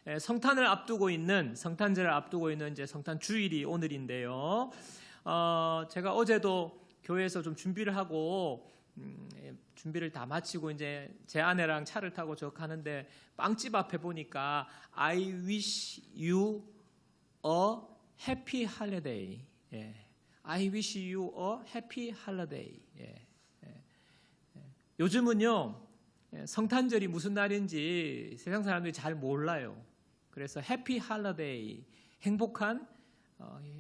성탄절을 앞두고 있는 이제 성탄 주일이 오늘인데요. 제가 어제도 교회에서 좀 준비를 하고 준비를 다 마치고 이제 제 아내랑 차를 타고 저 가는데 빵집 앞에 보니까 I wish you a happy holiday. I wish you a happy holiday. 요즘은요, 성탄절이 무슨 날인지 세상 사람들이 잘 몰라요. 그래서 해피 할러데이, 행복한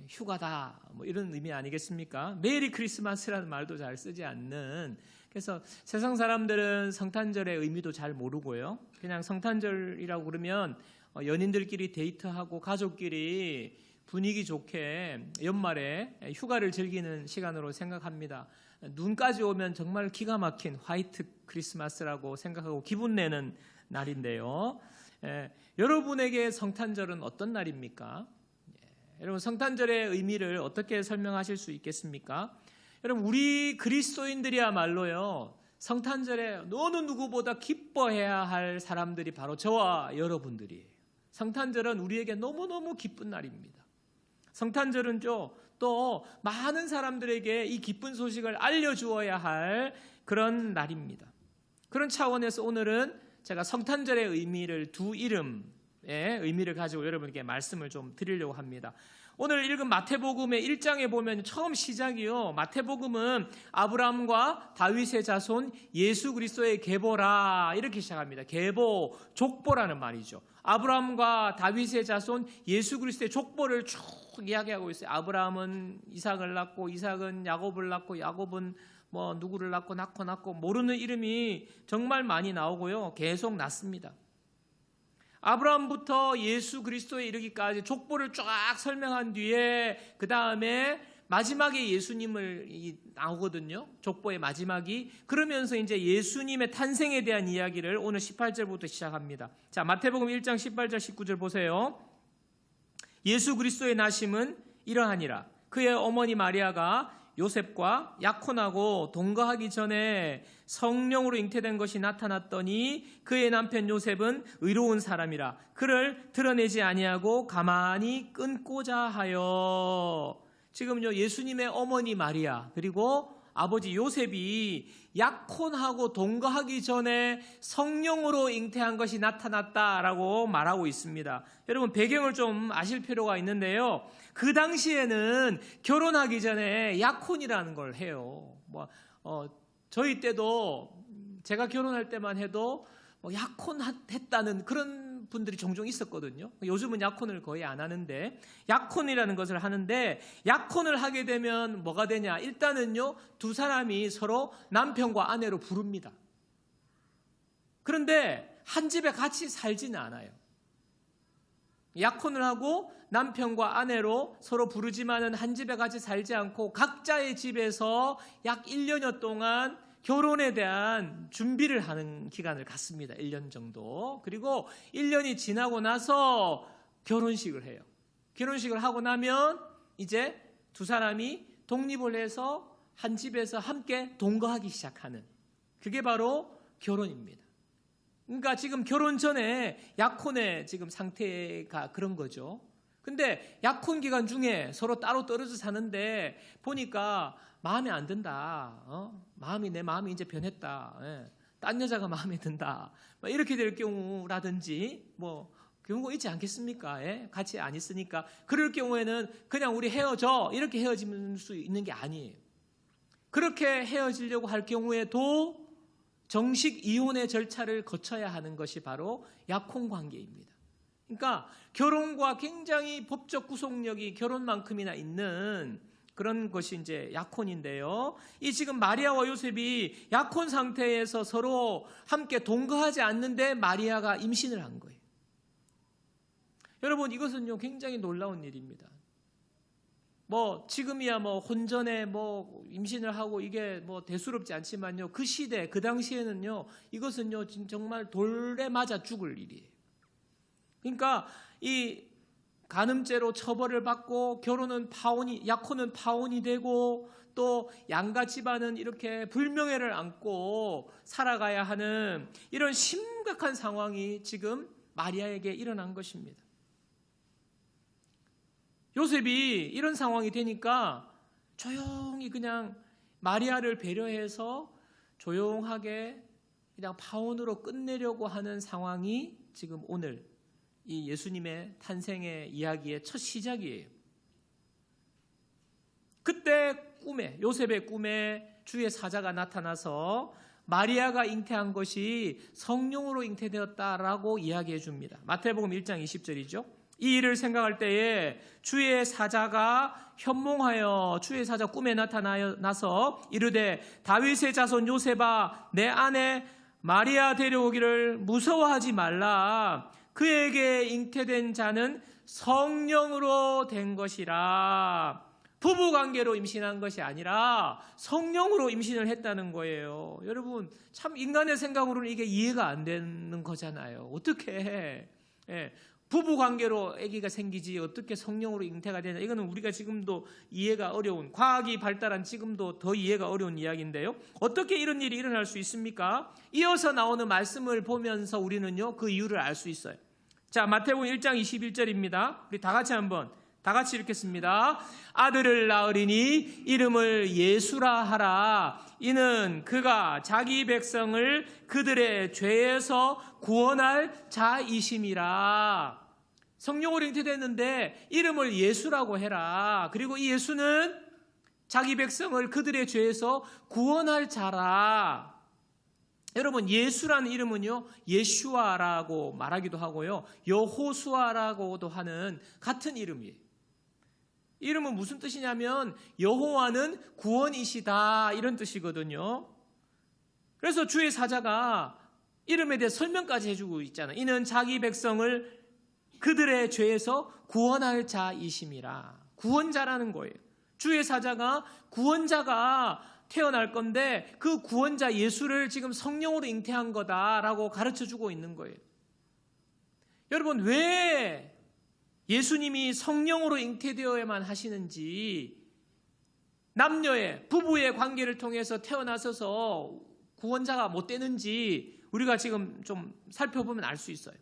휴가다, 뭐 이런 의미 아니겠습니까? 메리 크리스마스라는 말도 잘 쓰지 않는. 그래서 세상 사람들은 성탄절의 의미도 잘 모르고요. 그냥 성탄절이라고 그러면 연인들끼리 데이트하고 가족끼리 분위기 좋게 연말에 휴가를 즐기는 시간으로 생각합니다. 눈까지 오면 정말 기가 막힌 화이트 크리스마스라고 생각하고 기분 내는 날인데요. 여러분에게 성탄절은 어떤 날입니까? 여러분, 성탄절의 의미를 어떻게 설명하실 수 있겠습니까? 여러분, 우리 그리스도인들이야말로요, 성탄절에 어느 누구보다 기뻐해야 할 사람들이 바로 저와 여러분들이에요. 성탄절은 우리에게 너무너무 기쁜 날입니다. 성탄절은 또 많은 사람들에게 이 기쁜 소식을 알려주어야 할 그런 날입니다. 그런 차원에서 오늘은 제가 성탄절의 의미를 두 이름의 의미를 가지고 여러분께 말씀을 좀 드리려고 합니다. 오늘 읽은 마태복음의 1장에 보면 처음 시작이요, 마태복음은 아브라함과 다윗의 자손 예수 그리스도의 계보라 이렇게 시작합니다. 계보, 족보라는 말이죠. 아브라함과 다윗의 자손 예수 그리스도의 족보를 쭉 이야기하고 있어요. 아브라함은 이삭을 낳고 이삭은 야곱을 낳고 야곱은 뭐 누구를 낳고 모르는 이름이 정말 많이 나오고요, 계속 낳습니다. 아브라함부터 예수 그리스도에 이르기까지 족보를 쫙 설명한 뒤에 그 다음에 마지막에 예수님을 나오거든요. 족보의 마지막이. 그러면서 이제 예수님의 탄생에 대한 이야기를 오늘 18절부터 시작합니다. 자, 마태복음 1장 18절 19절 보세요. 예수 그리스도의 나심은 이러하니라. 그의 어머니 마리아가 요셉과 약혼하고 동거하기 전에 성령으로 잉태된 것이 나타났더니 그의 남편 요셉은 의로운 사람이라 그를 드러내지 아니하고 가만히 끊고자 하여. 지금요, 예수님의 어머니 마리아 그리고 아버지 요셉이 약혼하고 동거하기 전에 성령으로 잉태한 것이 나타났다라고 말하고 있습니다. 여러분, 배경을 좀 아실 필요가 있는데요. 그 당시에는 결혼하기 전에 약혼이라는 걸 해요. 저희 때도 제가 결혼할 때만 해도 약혼했다는 그런 분들이 종종 있었거든요. 요즘은 약혼을 거의 안 하는데 약혼이라는 것을 하는데, 약혼을 하게 되면 뭐가 되냐? 일단은요, 두 사람이 서로 남편과 아내로 부릅니다. 그런데 한 집에 같이 살지는 않아요. 약혼을 하고 남편과 아내로 서로 부르지만은 한 집에 같이 살지 않고 각자의 집에서 약 1년여 동안 결혼에 대한 준비를 하는 기간을 갖습니다. 1년 정도. 그리고 1년이 지나고 나서 결혼식을 해요. 결혼식을 하고 나면 이제 두 사람이 독립을 해서 한 집에서 함께 동거하기 시작하는, 그게 바로 결혼입니다. 그러니까 지금 결혼 전에 약혼의 지금 상태가 그런 거죠. 근데 약혼 기간 중에 서로 따로 떨어져 사는데 보니까 마음에 안 든다. 내 마음이 이제 변했다. 딴 여자가 마음에 든다. 이렇게 될 경우라든지 경우가 있지 않겠습니까? 같이 안 있으니까. 그럴 경우에는 그냥 우리 헤어져 이렇게 헤어질 수 있는 게 아니에요. 그렇게 헤어지려고 할 경우에도 정식 이혼의 절차를 거쳐야 하는 것이 바로 약혼 관계입니다. 그러니까 결혼과 굉장히 법적 구속력이 결혼만큼이나 있는 그런 것이 이제 약혼인데요. 이 지금 마리아와 요셉이 약혼 상태에서 서로 함께 동거하지 않는데 마리아가 임신을 한 거예요. 여러분, 이것은요, 굉장히 놀라운 일입니다. 지금이야 혼전에 임신을 하고 이게 대수롭지 않지만요, 그 시대, 그 당시에는요, 이것은요, 정말 돌에 맞아 죽을 일이에요. 그러니까 이 간음죄로 처벌을 받고 약혼은 파혼이 되고 또 양가 집안은 이렇게 불명예를 안고 살아가야 하는 이런 심각한 상황이 지금 마리아에게 일어난 것입니다. 요셉이 이런 상황이 되니까 조용히 그냥 마리아를 배려해서 조용하게 그냥 파혼으로 끝내려고 하는 상황이 지금 오늘 이 예수님의 탄생의 이야기의 첫 시작이에요. 그때 요셉의 꿈에 주의 사자가 나타나서 마리아가 잉태한 것이 성령으로 잉태되었다라고 이야기해 줍니다. 마태복음 1장 20절이죠. 이 일을 생각할 때에 주의 사자가 현몽하여 주의 사자 꿈에 나타나서 이르되 다윗의 자손 요셉아 내 아내 마리아 데려오기를 무서워하지 말라. 그에게 잉태된 자는 성령으로 된 것이라. 부부관계로 임신한 것이 아니라 성령으로 임신을 했다는 거예요. 여러분 참 인간의 생각으로는 이게 이해가 안 되는 거잖아요. 어떻게 부부관계로 아기가 생기지 어떻게 성령으로 잉태가 되냐. 이거는 우리가 지금도 이해가 어려운, 과학이 발달한 지금도 더 이해가 어려운 이야기인데요. 어떻게 이런 일이 일어날 수 있습니까? 이어서 나오는 말씀을 보면서 우리는요 그 이유를 알 수 있어요. 자, 마태복음 1장 21절입니다. 우리 다 같이 읽겠습니다. 아들을 낳으리니 이름을 예수라 하라. 이는 그가 자기 백성을 그들의 죄에서 구원할 자이심이라. 성령으로 잉태됐는데 이름을 예수라고 해라. 그리고 이 예수는 자기 백성을 그들의 죄에서 구원할 자라. 여러분 예수라는 이름은요 예슈아라고 말하기도 하고요 여호수아라고도 하는 같은 이름이에요. 이름은 무슨 뜻이냐면 여호와는 구원이시다 이런 뜻이거든요. 그래서 주의 사자가 이름에 대해 설명까지 해주고 있잖아요. 이는 자기 백성을 그들의 죄에서 구원할 자이심이라. 구원자라는 거예요. 주의 사자가 구원자가 태어날 건데 그 구원자 예수를 지금 성령으로 잉태한 거다라고 가르쳐주고 있는 거예요. 여러분 왜 예수님이 성령으로 잉태되어야만 하시는지, 남녀의 부부의 관계를 통해서 태어나셔서 구원자가 못 되는지 우리가 지금 좀 살펴보면 알 수 있어요.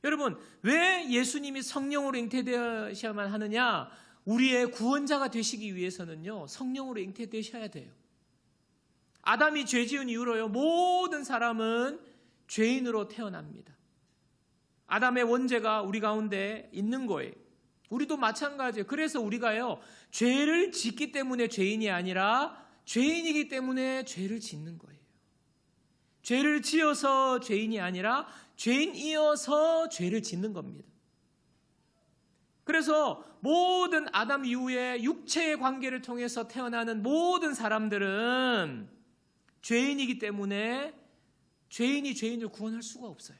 여러분 왜 예수님이 성령으로 잉태되셔야만 하느냐? 우리의 구원자가 되시기 위해서는요 성령으로 잉태되셔야 돼요. 아담이 죄 지은 이후로요 모든 사람은 죄인으로 태어납니다. 아담의 원죄가 우리 가운데 있는 거예요. 우리도 마찬가지예요. 그래서 우리가요 죄를 짓기 때문에 죄인이 아니라 죄인이기 때문에 죄를 짓는 거예요. 죄를 지어서 죄인이 아니라 죄인이어서 죄를 짓는 겁니다. 그래서 모든 아담 이후에 육체의 관계를 통해서 태어나는 모든 사람들은 죄인이기 때문에 죄인이 죄인을 구원할 수가 없어요.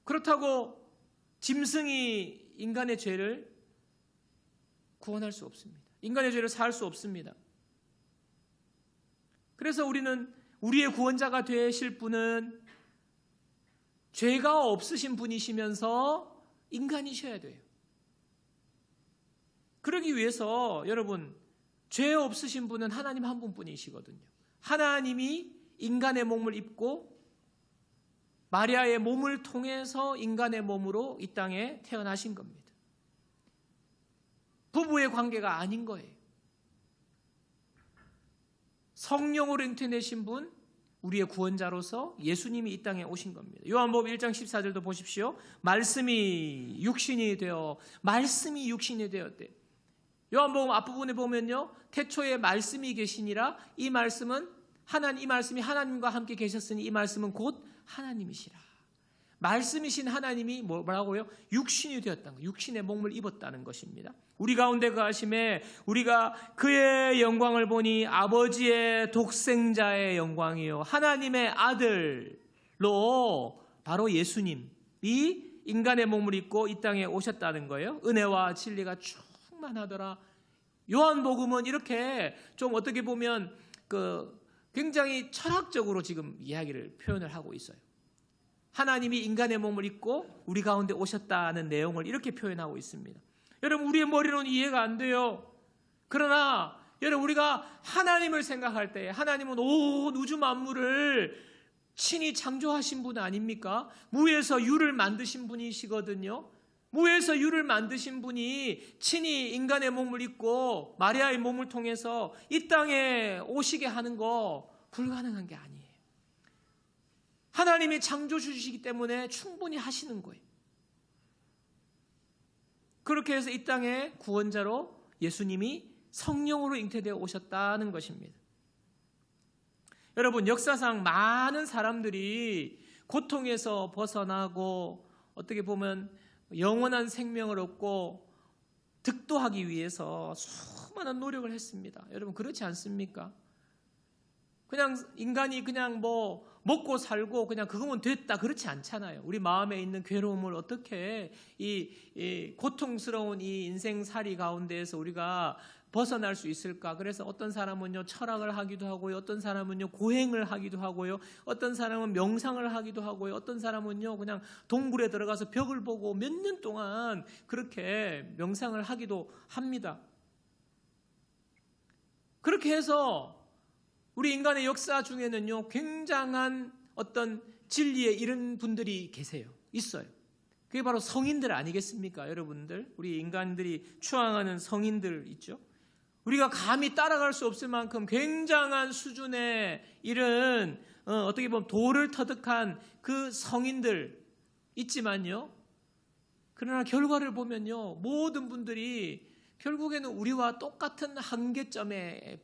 그렇다고 짐승이 인간의 죄를 구원할 수 없습니다. 인간의 죄를 사할 수 없습니다. 그래서 우리는 우리의 구원자가 되실 분은 죄가 없으신 분이시면서 인간이셔야 돼요. 그러기 위해서 여러분 죄 없으신 분은 하나님 한 분뿐이시거든요. 하나님이 인간의 몸을 입고 마리아의 몸을 통해서 인간의 몸으로 이 땅에 태어나신 겁니다. 부부의 관계가 아닌 거예요. 성령으로 잉태내신 분, 우리의 구원자로서 예수님이 이 땅에 오신 겁니다. 요한복음 1장 14절도 보십시오. 말씀이 육신이 되었대. 요한복음 앞부분에 보면요, 태초에 말씀이 계시니라. 이 말씀이 하나님과 함께 계셨으니 이 말씀은 곧 하나님이시라. 말씀이신 하나님이 뭐라고요? 육신이 되었다는 거예요. 육신의 몸을 입었다는 것입니다. 우리 가운데 거하심에 우리가 그의 영광을 보니 아버지의 독생자의 영광이요 하나님의 아들로 바로 예수님이 인간의 몸을 입고 이 땅에 오셨다는 거예요. 은혜와 진리가 충만하더라. 요한복음은 이렇게 좀 어떻게 보면 굉장히 철학적으로 지금 이야기를 표현을 하고 있어요. 하나님이 인간의 몸을 입고 우리 가운데 오셨다는 내용을 이렇게 표현하고 있습니다. 여러분 우리의 머리로는 이해가 안 돼요. 그러나 여러분 우리가 하나님을 생각할 때 하나님은 온 우주 만물을 친히 창조하신 분 아닙니까? 무에서 유를 만드신 분이시거든요. 무에서 유를 만드신 분이 친히 인간의 몸을 입고 마리아의 몸을 통해서 이 땅에 오시게 하는 거 불가능한 게 아니에요. 하나님이 창조주시기 때문에 충분히 하시는 거예요. 그렇게 해서 이 땅에 구원자로 예수님이 성령으로 잉태되어 오셨다는 것입니다. 여러분, 역사상 많은 사람들이 고통에서 벗어나고 어떻게 보면 영원한 생명을 얻고 득도하기 위해서 수많은 노력을 했습니다. 여러분, 그렇지 않습니까? 그냥 인간이 그냥 뭐 먹고 살고 그냥 그거면 됐다, 그렇지 않잖아요. 우리 마음에 있는 괴로움을 어떻게 이 고통스러운 이 인생살이 가운데에서 우리가 벗어날 수 있을까? 그래서 어떤 사람은요 철학을 하기도 하고요, 어떤 사람은요 고행을 하기도 하고요, 어떤 사람은 명상을 하기도 하고요, 어떤 사람은요 그냥 동굴에 들어가서 벽을 보고 몇 년 동안 그렇게 명상을 하기도 합니다. 그렇게 해서 우리 인간의 역사 중에는요 굉장한 어떤 진리에 이른 분들이 계세요. 있어요. 그게 바로 성인들 아니겠습니까? 여러분들, 우리 인간들이 추앙하는 성인들 있죠. 우리가 감히 따라갈 수 없을 만큼 굉장한 수준에 이른 어떻게 보면 도를 터득한 그 성인들 있지만요, 그러나 결과를 보면요 모든 분들이 결국에는 우리와 똑같은 한계점에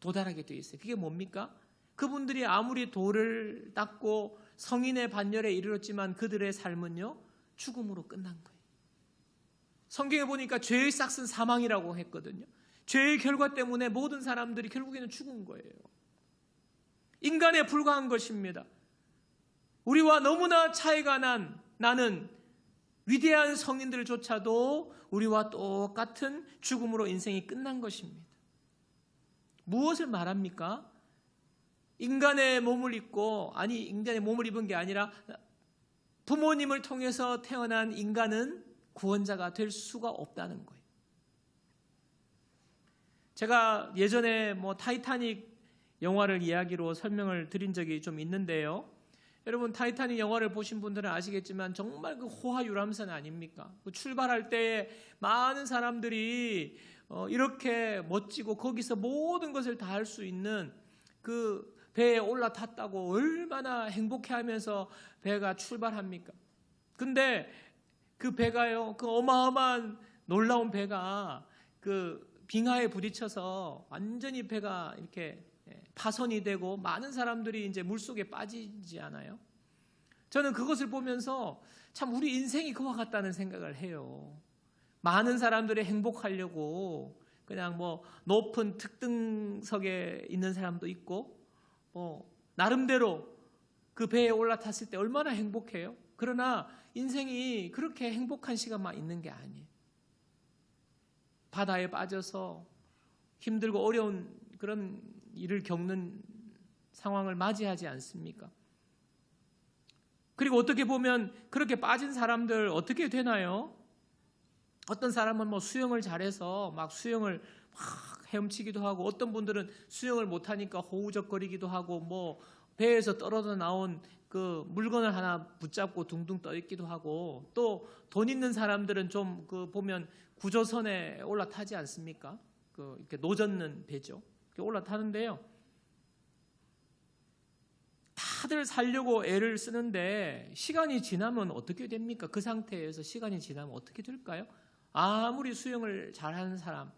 도달하게 되어 있어요. 그게 뭡니까? 그분들이 아무리 도를 닦고 성인의 반열에 이르렀지만 그들의 삶은요 죽음으로 끝난 거예요. 성경에 보니까 죄의 싹은 사망이라고 했거든요. 죄의 결과 때문에 모든 사람들이 결국에는 죽은 거예요. 인간에 불과한 것입니다. 우리와 너무나 차이가 나는 위대한 성인들조차도 우리와 똑같은 죽음으로 인생이 끝난 것입니다. 무엇을 말합니까? 인간의 몸을 입고, 아니 인간의 몸을 입은 게 아니라 부모님을 통해서 태어난 인간은 구원자가 될 수가 없다는 거예요. 제가 예전에 타이타닉 영화를 이야기로 설명을 드린 적이 좀 있는데요. 여러분, 타이타닉 영화를 보신 분들은 아시겠지만 정말 그 호화유람선 아닙니까? 출발할 때 많은 사람들이 이렇게 멋지고 거기서 모든 것을 다 할 수 있는 그 배에 올라탔다고 얼마나 행복해하면서 배가 출발합니까? 근데 그 배가요, 그 어마어마한 놀라운 배가 그 빙하에 부딪혀서 완전히 배가 이렇게 파손이 되고 많은 사람들이 이제 물속에 빠지지 않아요? 저는 그것을 보면서 참 우리 인생이 그와 같다는 생각을 해요. 많은 사람들이 행복하려고 그냥 높은 특등석에 있는 사람도 있고 나름대로 그 배에 올라탔을 때 얼마나 행복해요. 그러나 인생이 그렇게 행복한 시간만 있는 게 아니에요. 바다에 빠져서 힘들고 어려운 그런 일을 겪는 상황을 맞이하지 않습니까? 그리고 어떻게 보면 그렇게 빠진 사람들 어떻게 되나요? 어떤 사람은 수영을 잘해서 막 수영을 막 헤엄치기도 하고, 어떤 분들은 수영을 못하니까 호우적거리기도 하고, 배에서 떨어져 나온 그 물건을 하나 붙잡고 둥둥 떠 있기도 하고, 또 돈 있는 사람들은 좀 보면 구조선에 올라타지 않습니까? 이렇게 노젓는 배죠. 이렇게 올라타는데요. 다들 살려고 애를 쓰는데 시간이 지나면 어떻게 됩니까? 그 상태에서 시간이 지나면 어떻게 될까요? 아무리 수영을 잘하는 사람,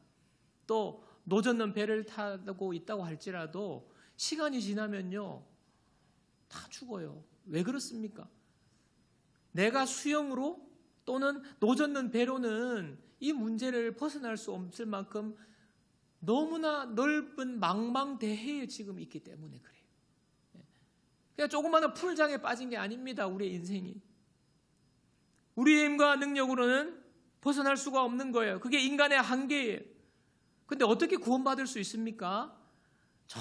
또 노젓는 배를 타고 있다고 할지라도 시간이 지나면요 다 죽어요. 왜 그렇습니까? 내가 수영으로 또는 노젓는 배로는 이 문제를 벗어날 수 없을 만큼 너무나 넓은 망망대해에 지금 있기 때문에 그래요. 그냥 조그마한 풀장에 빠진 게 아닙니다. 우리의 인생이. 우리의 힘과 능력으로는 벗어날 수가 없는 거예요. 그게 인간의 한계예요. 근데 어떻게 구원받을 수 있습니까? 저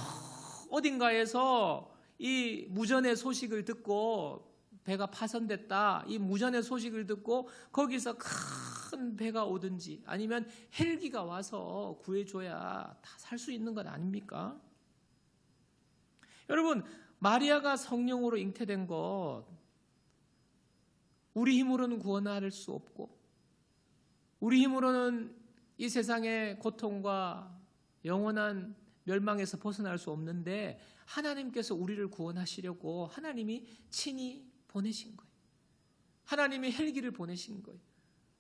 어딘가에서 이 무전의 소식을 듣고 배가 파손됐다, 이 무전의 소식을 듣고 거기서 큰 배가 오든지 아니면 헬기가 와서 구해줘야 다 살 수 있는 것 아닙니까? 여러분, 마리아가 성령으로 잉태된 것, 우리 힘으로는 구원할 수 없고 우리 힘으로는 이 세상의 고통과 영원한 멸망에서 벗어날 수 없는데 하나님께서 우리를 구원하시려고 하나님이 친히 보내신 거예요. 하나님이 헬기를 보내신 거예요.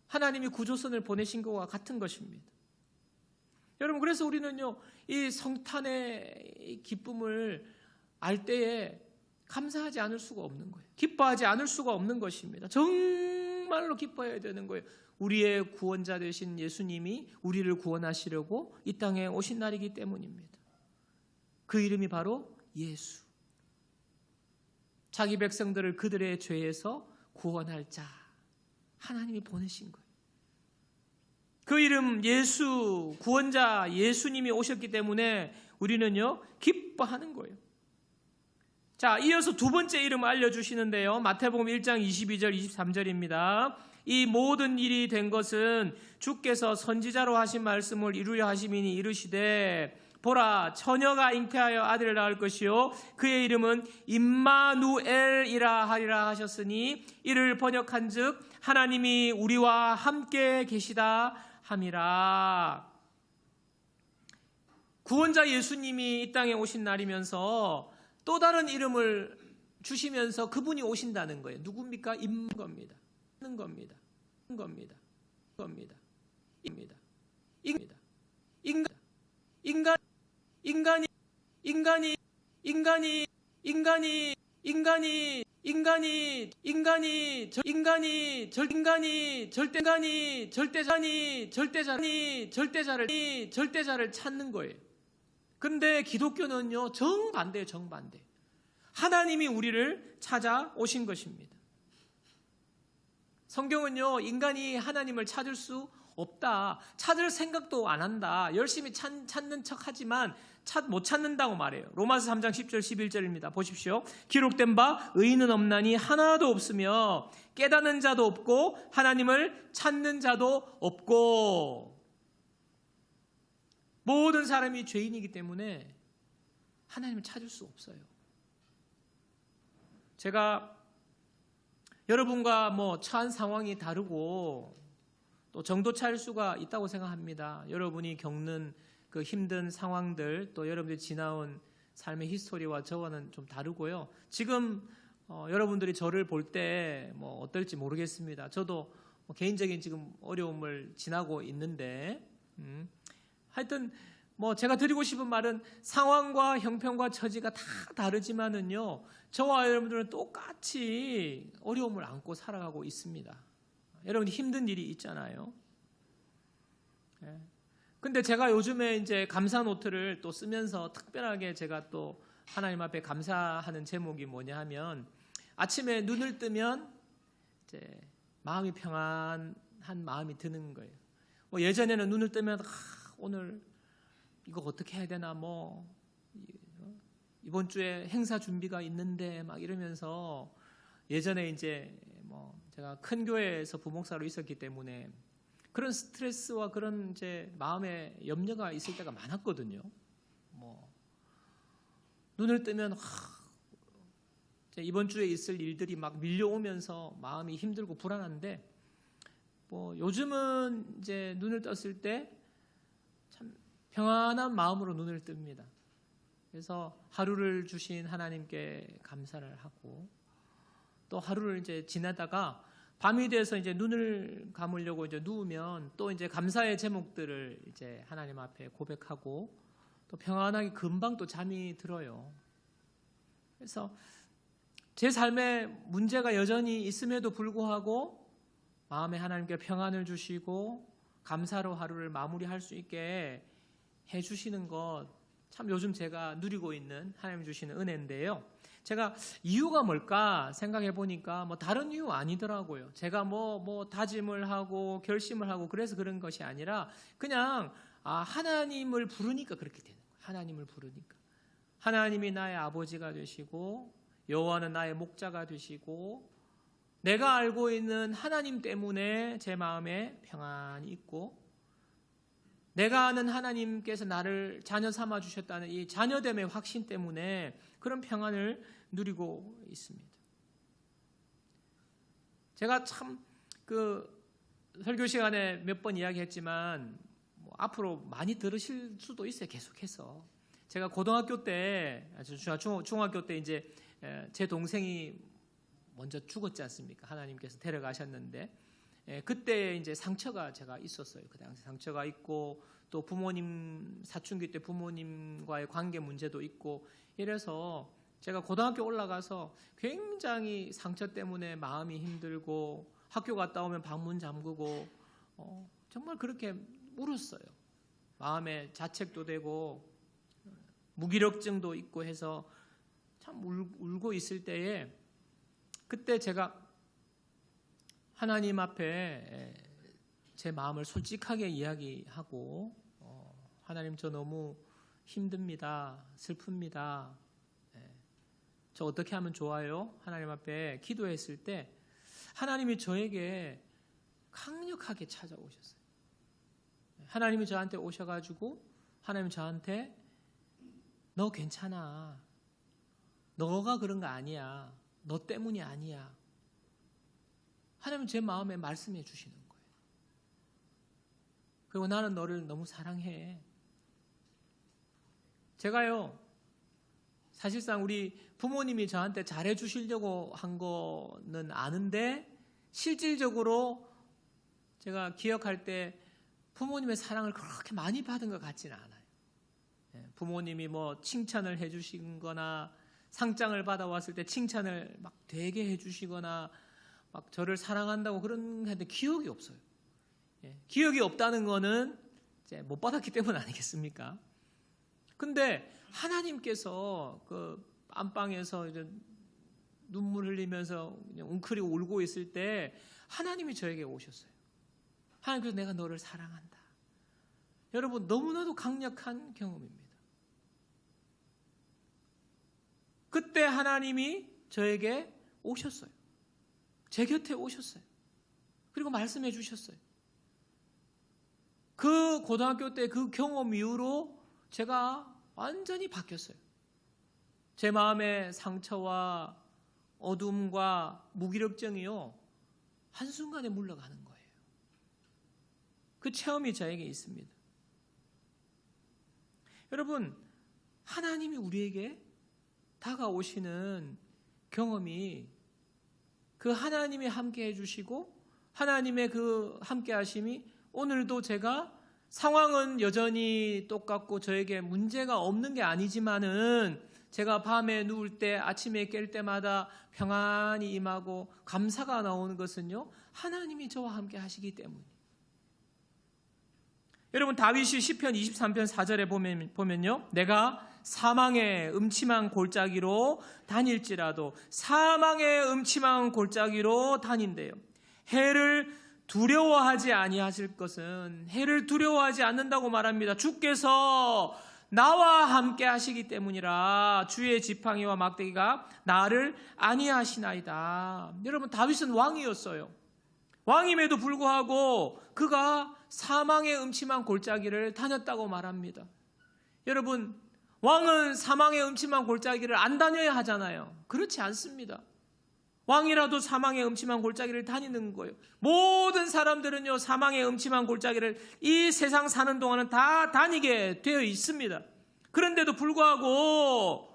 하나님이 구조선을 보내신 것과 같은 것입니다. 여러분, 그래서 우리는요, 이 성탄의 기쁨을 알 때에 감사하지 않을 수가 없는 거예요. 기뻐하지 않을 수가 없는 것입니다. 정말로 기뻐해야 되는 거예요. 우리의 구원자 되신 예수님이 우리를 구원하시려고 이 땅에 오신 날이기 때문입니다. 그 이름이 바로 예수. 자기 백성들을 그들의 죄에서 구원할 자, 하나님이 보내신 거예요. 그 이름 예수, 구원자 예수님이 오셨기 때문에 우리는요, 기뻐하는 거예요. 자, 이어서 두 번째 이름 알려주시는데요. 마태복음 1장 22절 23절입니다. 이 모든 일이 된 것은 주께서 선지자로 하신 말씀을 이루려 하심이니 이르시되 보라, 처녀가 잉태하여 아들을 낳을 것이요 그의 이름은 임마누엘이라 하리라 하셨으니 이를 번역한즉 하나님이 우리와 함께 계시다 함이라. 구원자 예수님이 이 땅에 오신 날이면서 또 다른 이름을 주시면서 그분이 오신다는 거예요. 누굽니까? 임마누엘입니다. 겁니다. 겁니다. 겁니다. 입니다. 입니다. 절대자를 찾는 거예요. 그런데 기독교는요, 정반대예요. 정반대. 하나님이 우리를 찾아오신 것입니다. 성경은요, 인간이 하나님을 찾을 수 없다, 찾을 생각도 안 한다, 열심히 찾는 척 하지만 못 찾는다고 말해요. 로마서 3장 10절 11절입니다. 보십시오. 기록된 바 의인은 없나니 하나도 없으며 깨닫는 자도 없고 하나님을 찾는 자도 없고. 모든 사람이 죄인이기 때문에 하나님을 찾을 수 없어요. 제가 여러분과 처한 상황이 다르고 또 정도 차일 수가 있다고 생각합니다. 여러분이 겪는 그 힘든 상황들, 또 여러분들이 지나온 삶의 히스토리와 저와는 좀 다르고요. 지금 여러분들이 저를 볼 때 어떨지 모르겠습니다. 저도 개인적인 지금 어려움을 지나고 있는데, 하여튼 제가 드리고 싶은 말은 상황과 형편과 처지가 다 다르지만은요, 저와 여러분들은 똑같이 어려움을 안고 살아가고 있습니다. 여러분 힘든 일이 있잖아요. 근데 제가 요즘에 이제 감사 노트를 또 쓰면서 특별하게 제가 또 하나님 앞에 감사하는 제목이 뭐냐 하면, 아침에 눈을 뜨면 이제 마음이 평안한 마음이 드는 거예요. 예전에는 눈을 뜨면 오늘 이거 어떻게 해야 되나, 이번 주에 행사 준비가 있는데 막 이러면서, 예전에 이제 제가 큰 교회에서 부목사로 있었기 때문에 그런 스트레스와 그런 이제 마음의 염려가 있을 때가 많았거든요. 눈을 뜨면 이번 주에 있을 일들이 막 밀려오면서 마음이 힘들고 불안한데, 요즘은 이제 눈을 떴을 때 참 평안한 마음으로 눈을 뜹니다. 그래서 하루를 주신 하나님께 감사를 하고, 또 하루를 이제 지나다가 밤이 돼서 이제 눈을 감으려고 이제 누우면 또 이제 감사의 제목들을 이제 하나님 앞에 고백하고, 또 평안하게 금방 또 잠이 들어요. 그래서 제 삶에 문제가 여전히 있음에도 불구하고 마음에 하나님께 평안을 주시고 감사로 하루를 마무리할 수 있게 해주시는 것, 참 요즘 제가 누리고 있는 하나님 주시는 은혜인데요. 제가 이유가 뭘까 생각해 보니까 다른 이유 아니더라고요. 제가 다짐을 하고 결심을 하고 그래서 그런 것이 아니라 그냥 하나님을 부르니까 그렇게 되는 거예요. 하나님을 부르니까. 하나님이 나의 아버지가 되시고 여호와는 나의 목자가 되시고, 내가 알고 있는 하나님 때문에 제 마음에 평안이 있고, 내가 아는 하나님께서 나를 자녀 삼아 주셨다는 이 자녀됨의 확신 때문에 그런 평안을 누리고 있습니다. 제가 참 설교 시간에 몇 번 이야기했지만 앞으로 많이 들으실 수도 있어요. 계속해서 제가 고등학교 때, 중학교 때 이제 제 동생이 먼저 죽었지 않습니까? 하나님께서 데려가셨는데 그때 이제 상처가 제가 있었어요. 그 당시 상처가 있고 또 부모님 사춘기 때 부모님과의 관계 문제도 있고 이래서 제가 고등학교 올라가서 굉장히 상처 때문에 마음이 힘들고 학교 갔다 오면 방문 잠그고 정말 그렇게 울었어요. 마음에 자책도 되고 무기력증도 있고 해서 참 울고 있을 때에 그때 제가 하나님 앞에 제 마음을 솔직하게 이야기하고 하나님 저 너무 힘듭니다. 슬픕니다. 저 어떻게 하면 좋아요? 하나님 앞에 기도했을 때 하나님이 저에게 강력하게 찾아오셨어요. 하나님이 저한테 오셔가지고 하나님 저한테 너 괜찮아. 너가 그런 거 아니야. 너 때문이 아니야. 하나님은 제 마음에 말씀해 주시는 거예요. 그리고 나는 너를 너무 사랑해. 제가요, 사실상 우리 부모님이 저한테 잘해 주시려고 한 거는 아는데 실질적으로 제가 기억할 때 부모님의 사랑을 그렇게 많이 받은 것 같지는 않아요. 부모님이 뭐 칭찬을 해 주신 거나 상장을 받아왔을 때 칭찬을 막 되게 해 주시거나 막 저를 사랑한다고 그런 했는데 기억이 없어요. 기억이 없다는 거는 이제 못 받았기 때문 아니겠습니까? 근데 하나님께서 그 안방에서 이제 눈물 흘리면서 그냥 웅크리고 울고 있을 때 하나님이 저에게 오셨어요. 하나님께서 내가 너를 사랑한다. 여러분 너무나도 강력한 경험입니다. 그때 하나님이 저에게 오셨어요. 제 곁에 오셨어요. 그리고 말씀해 주셨어요. 그 고등학교 때 그 경험 이후로 제가 완전히 바뀌었어요. 제 마음의 상처와 어둠과 무기력증이요 한순간에 물러가는 거예요. 그 체험이 저에게 있습니다. 여러분 하나님이 우리에게 다가오시는 경험이 그 하나님이 함께 해주시고 하나님의 그 함께 하심이 오늘도 제가 상황은 여전히 똑같고 저에게 문제가 없는 게 아니지만은 제가 밤에 누울 때 아침에 깰 때마다 평안이 임하고 감사가 나오는 것은요 하나님이 저와 함께 하시기 때문이에요. 여러분 다윗이 시편 23편 4절에 보면요 내가 사망의 음침한 골짜기로 다닐지라도 사망의 음침한 골짜기로 다닌대요. 해를 두려워하지 아니하실 것은 해를 두려워하지 않는다고 말합니다. 주께서 나와 함께 하시기 때문이라 주의 지팡이와 막대기가 나를 아니하시나이다. 여러분 다윗은 왕이었어요. 왕임에도 불구하고 그가 사망의 음침한 골짜기를 다녔다고 말합니다. 여러분 왕은 사망의 음침한 골짜기를 안 다녀야 하잖아요. 그렇지 않습니다. 왕이라도 사망의 음침한 골짜기를 다니는 거예요. 모든 사람들은요 사망의 음침한 골짜기를 이 세상 사는 동안은 다 다니게 되어 있습니다. 그런데도 불구하고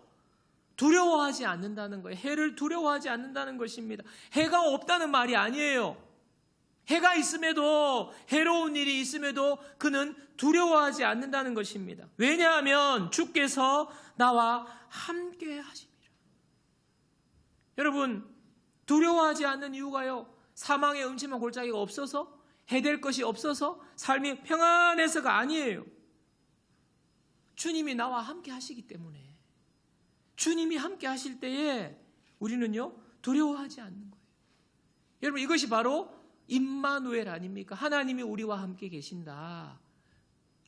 두려워하지 않는다는 거예요. 해를 두려워하지 않는다는 것입니다. 해가 없다는 말이 아니에요. 해가 있음에도 해로운 일이 있음에도 그는 두려워하지 않는다는 것입니다. 왜냐하면 주께서 나와 함께 하십니다. 여러분 두려워하지 않는 이유가요 사망의 음침한 골짜기가 없어서 해될 것이 없어서 삶이 평안해서가 아니에요. 주님이 나와 함께 하시기 때문에 주님이 함께 하실 때에 우리는요 두려워하지 않는 거예요. 여러분 이것이 바로 임마누엘 아닙니까? 하나님이 우리와 함께 계신다.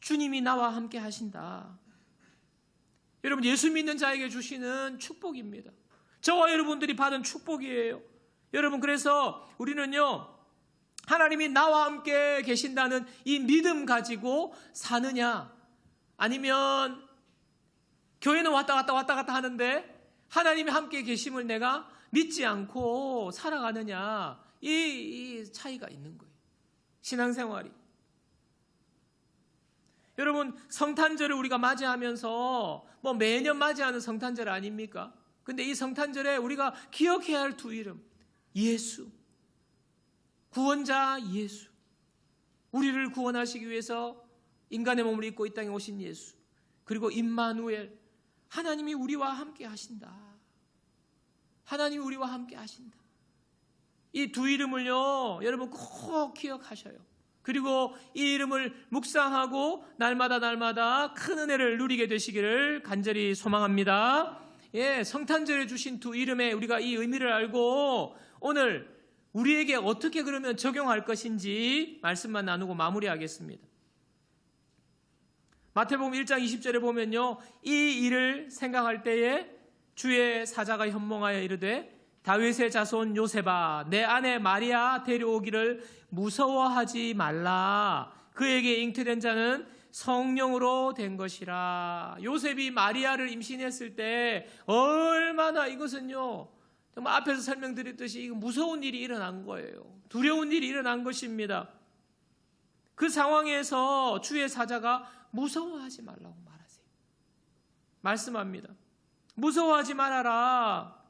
주님이 나와 함께 하신다. 여러분 예수 믿는 자에게 주시는 축복입니다. 저와 여러분들이 받은 축복이에요. 여러분 그래서 우리는요 하나님이 나와 함께 계신다는 이 믿음 가지고 사느냐, 아니면 교회는 왔다 갔다 하는데 하나님이 함께 계심을 내가 믿지 않고 살아가느냐, 이 차이가 있는 거예요. 신앙생활이. 여러분, 성탄절을 우리가 맞이하면서 뭐 매년 맞이하는 성탄절 아닙니까? 근데 이 성탄절에 우리가 기억해야 할 두 이름, 예수, 구원자 예수, 우리를 구원하시기 위해서 인간의 몸을 입고 이 땅에 오신 예수, 그리고 임마누엘, 하나님이 우리와 함께 하신다. 하나님이 우리와 함께 하신다. 이 두 이름을요, 여러분 꼭 기억하셔요. 그리고 이 이름을 묵상하고 날마다 큰 은혜를 누리게 되시기를 간절히 소망합니다. 예, 성탄절에 주신 두 이름에 우리가 이 의미를 알고 오늘 우리에게 어떻게 그러면 적용할 것인지 말씀만 나누고 마무리하겠습니다. 마태복음 1장 20절에 보면요, 이 일을 생각할 때에 주의 사자가 현몽하여 이르되 다윗의 자손 요셉아, 내 아내 마리아 데려오기를 무서워하지 말라. 그에게 잉태된 자는 성령으로 된 것이라. 요셉이 마리아를 임신했을 때 얼마나, 이것은요 정말 앞에서 설명드렸듯이 이거 무서운 일이 일어난 거예요. 두려운 일이 일어난 것입니다. 그 상황에서 주의 사자가 무서워하지 말라고 말씀합니다. 무서워하지 말아라.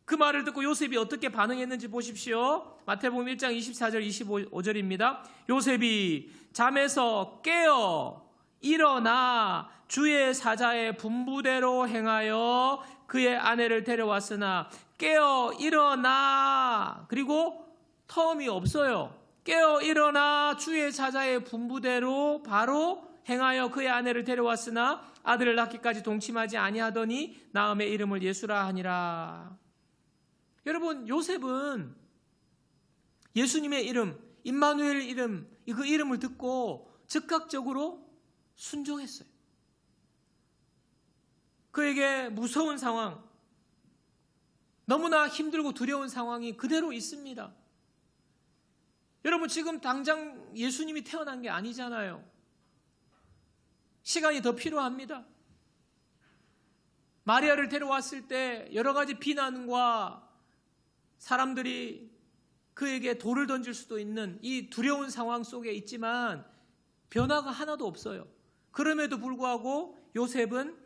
그 말을 듣고 요셉이 어떻게 반응했는지 보십시오. 마태복음 1장 24절 25절입니다. 요셉이 잠에서 깨어 일어나 주의 사자의 분부대로 행하여 그의 아내를 데려왔으나, 깨어 일어나, 그리고 텀이 없어요. 깨어 일어나 주의 사자의 분부대로 바로 행하여 그의 아내를 데려왔으나 아들을 낳기까지 동침하지 아니하더니 나음의 이름을 예수라 하니라. 여러분, 요셉은 예수님의 이름, 임마누엘 이름, 그 이름을 듣고 즉각적으로 순종했어요. 그에게 무서운 상황, 너무나 힘들고 두려운 상황이 그대로 있습니다. 여러분, 지금 당장 예수님이 태어난 게 아니잖아요. 시간이 더 필요합니다. 마리아를 데려왔을 때 여러 가지 비난과 사람들이 그에게 돌을 던질 수도 있는 이 두려운 상황 속에 있지만 변화가 하나도 없어요. 그럼에도 불구하고 요셉은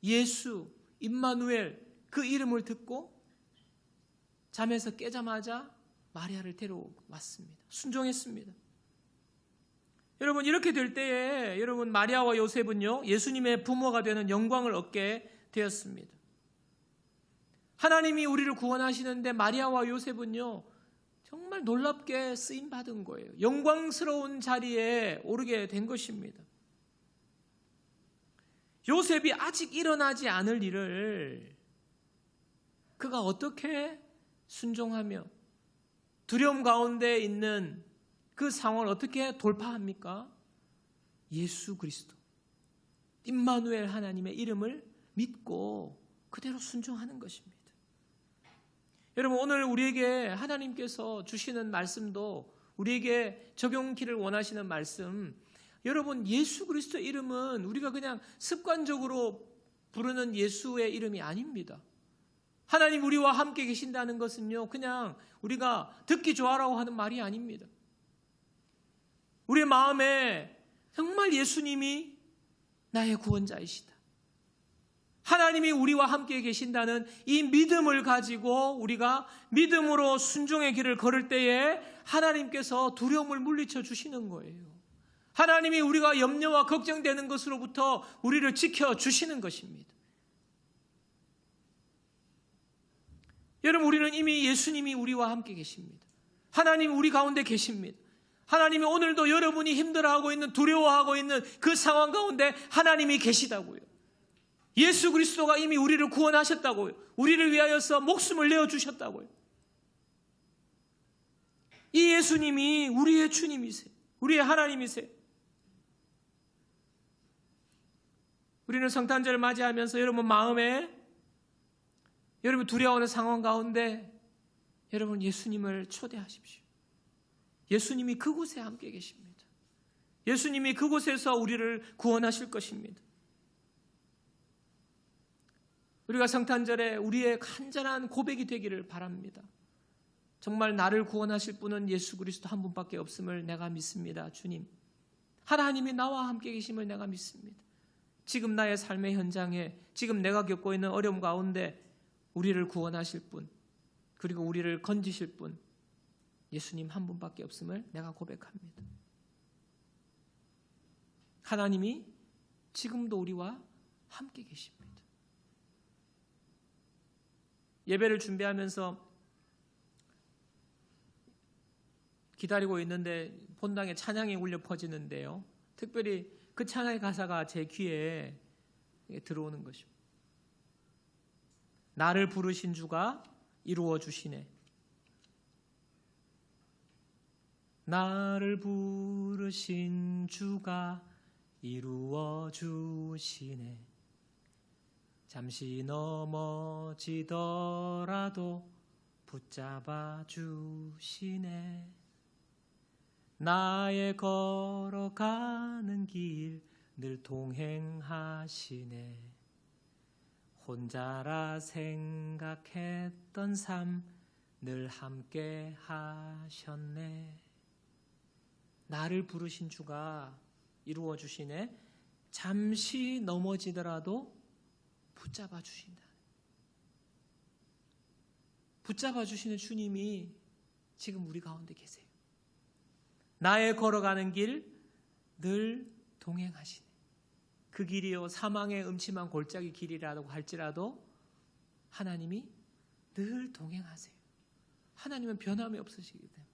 예수, 임마누엘, 그 이름을 듣고 잠에서 깨자마자 마리아를 데려왔습니다. 순종했습니다. 여러분, 이렇게 될 때에 여러분, 마리아와 요셉은요, 예수님의 부모가 되는 영광을 얻게 되었습니다. 하나님이 우리를 구원하시는데 마리아와 요셉은요, 정말 놀랍게 쓰임받은 거예요. 영광스러운 자리에 오르게 된 것입니다. 요셉이 아직 일어나지 않을 일을 그가 어떻게 순종하며 두려움 가운데 있는 그 상황을 어떻게 돌파합니까? 예수 그리스도, 임마누엘 하나님의 이름을 믿고 그대로 순종하는 것입니다. 여러분, 오늘 우리에게 하나님께서 주시는 말씀도 우리에게 적용키를 원하시는 말씀, 여러분, 예수 그리스도 이름은 우리가 그냥 습관적으로 부르는 예수의 이름이 아닙니다. 하나님 우리와 함께 계신다는 것은요, 그냥 우리가 듣기 좋아라고 하는 말이 아닙니다. 우리의 마음에 정말 예수님이 나의 구원자이시다, 하나님이 우리와 함께 계신다는 이 믿음을 가지고 우리가 믿음으로 순종의 길을 걸을 때에 하나님께서 두려움을 물리쳐 주시는 거예요. 하나님이 우리가 염려와 걱정되는 것으로부터 우리를 지켜주시는 것입니다. 여러분, 우리는 이미 예수님이 우리와 함께 계십니다. 하나님 우리 가운데 계십니다. 하나님이 오늘도 여러분이 힘들어하고 있는, 두려워하고 있는 그 상황 가운데 하나님이 계시다고요. 예수 그리스도가 이미 우리를 구원하셨다고요. 우리를 위하여서 목숨을 내어주셨다고요. 이 예수님이 우리의 주님이세요. 우리의 하나님이세요. 우리는 성탄절을 맞이하면서 여러분 마음에, 여러분 두려워하는 상황 가운데 여러분, 예수님을 초대하십시오. 예수님이 그곳에 함께 계십니다. 예수님이 그곳에서 우리를 구원하실 것입니다. 우리가 성탄절에 우리의 간절한 고백이 되기를 바랍니다. 정말 나를 구원하실 분은 예수 그리스도 한 분밖에 없음을 내가 믿습니다. 주님, 하나님이 나와 함께 계심을 내가 믿습니다. 지금 나의 삶의 현장에, 지금 내가 겪고 있는 어려움 가운데 우리를 구원하실 분, 그리고 우리를 건지실 분, 예수님 한 분밖에 없음을 내가 고백합니다. 하나님이 지금도 우리와 함께 계십니다. 예배를 준비하면서 기다리고 있는데 본당에 찬양이 울려 퍼지는데요. 특별히 그 찬양의 가사가 제 귀에 들어오는 것입니다. 나를 부르신 주가 이루어 주시네. 나를 부르신 주가 이루어 주시네. 잠시 넘어지더라도 붙잡아 주시네. 나의 걸어가는 길 늘 동행하시네. 혼자라 생각했던 삶 늘 함께 하셨네. 나를 부르신 주가 이루어 주시네. 잠시 넘어지더라도 붙잡아 주신다. 붙잡아 주시는 주님이 지금 우리 가운데 계세요. 나의 걸어가는 길 늘 동행하시네. 그 길이요 사망의 음침한 골짜기 길이라고 할지라도 하나님이 늘 동행하세요. 하나님은 변함이 없으시기 때문에.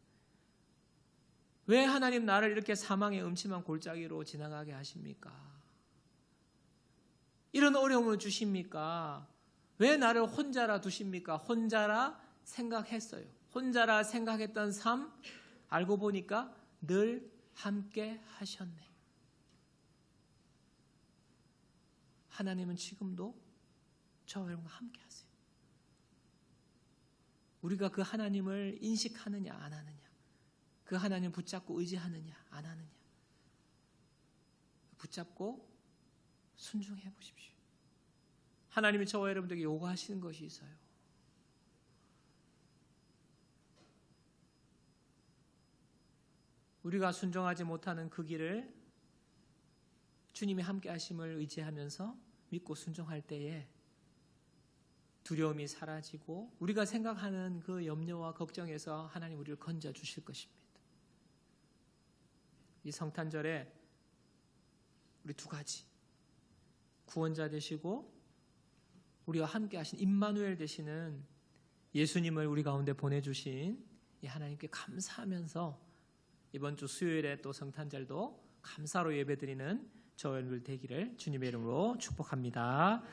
왜 하나님 나를 이렇게 사망의 음침한 골짜기로 지나가게 하십니까? 이런 어려움을 주십니까? 왜 나를 혼자라 두십니까? 혼자라 생각했어요. 혼자라 생각했던 삶 알고 보니까 늘 함께 하셨네. 하나님은 지금도 저와 여러분과 함께 하세요. 우리가 그 하나님을 인식하느냐 안 하느냐, 그 하나님 붙잡고 의지하느냐 안 하느냐, 붙잡고 순종해 보십시오. 하나님이 저와 여러분들에게 요구하시는 것이 있어요. 우리가 순종하지 못하는 그 길을 주님이 함께 하심을 의지하면서 믿고 순종할 때에 두려움이 사라지고 우리가 생각하는 그 염려와 걱정에서 하나님 우리를 건져 주실 것입니다. 이 성탄절에 우리 두 가지, 구원자 되시고 우리와 함께 하신 임마누엘 되시는 예수님을 우리 가운데 보내주신 이 하나님께 감사하면서 이번 주 수요일에 또 성탄절도 감사로 예배드리는 저와 여러분들 되기를 주님의 이름으로 축복합니다.